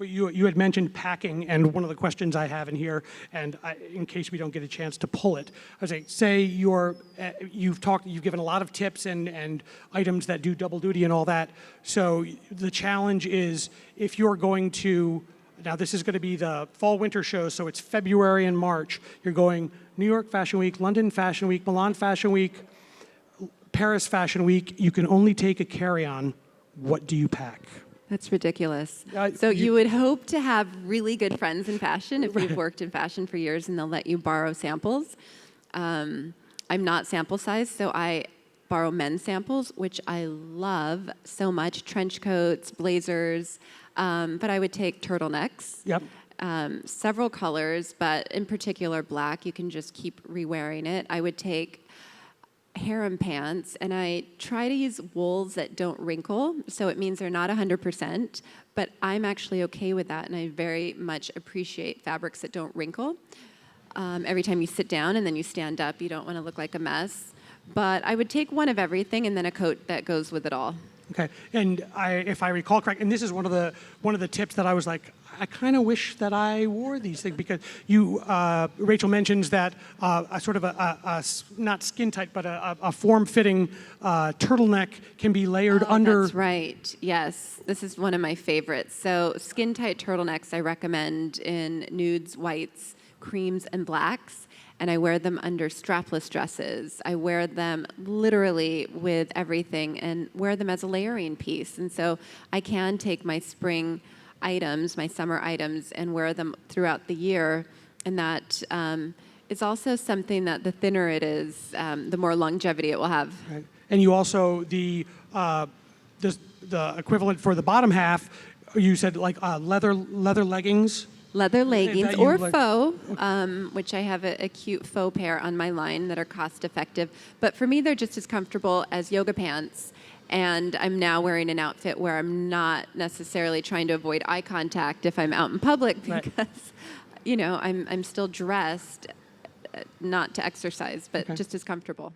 Well, you had mentioned packing, and one of the questions I have in here, and in case we don't get a chance to pull it, I say you've given a lot of tips and items that do double duty and all that. So the challenge is if you're going to, now this is going to be the fall winter show, so it's February and March. You're going New York Fashion Week, London Fashion Week, Milan Fashion Week, Paris Fashion Week. You can only take a carry-on. What do you pack? That's ridiculous. So you would hope to have really good friends in fashion if you've worked in fashion for years and they'll let you borrow samples. I'm not sample size, so I borrow men's samples, which I love so much, trench coats, blazers, but I would take turtlenecks. Yep. Several colors, but in particular black. You can just keep re-wearing it. I would take harem pants, and I try to use wools that don't wrinkle, so it means they're not 100%, but I'm actually okay with that, and I very much appreciate fabrics that don't wrinkle. Every time you sit down and then you stand up, you don't want to look like a mess. But I would take one of everything and then a coat that goes with it all. Okay, and if I recall correct, and this is one of the tips that I was like, I kind of wish that I wore these things, because Rachel mentions that a sort of a not skin tight, but a form-fitting turtleneck can be layered under. That's right. Yes, this is one of my favorites. So skin tight turtlenecks I recommend in nudes, whites, creams, and blacks. And I wear them under strapless dresses. I wear them literally with everything and wear them as a layering piece. And so I can take my spring items, my summer items, and wear them throughout the year. And that is also something that the thinner it is, the more longevity it will have. Right. And you also, the equivalent for the bottom half, you said like leather leggings? Leather leggings or faux, which I have a cute faux pair on my line that are cost effective. But for me, they're just as comfortable as yoga pants. And I'm now wearing an outfit where I'm not necessarily trying to avoid eye contact if I'm out in public, because, you know, I'm still dressed, not to exercise, but just as comfortable.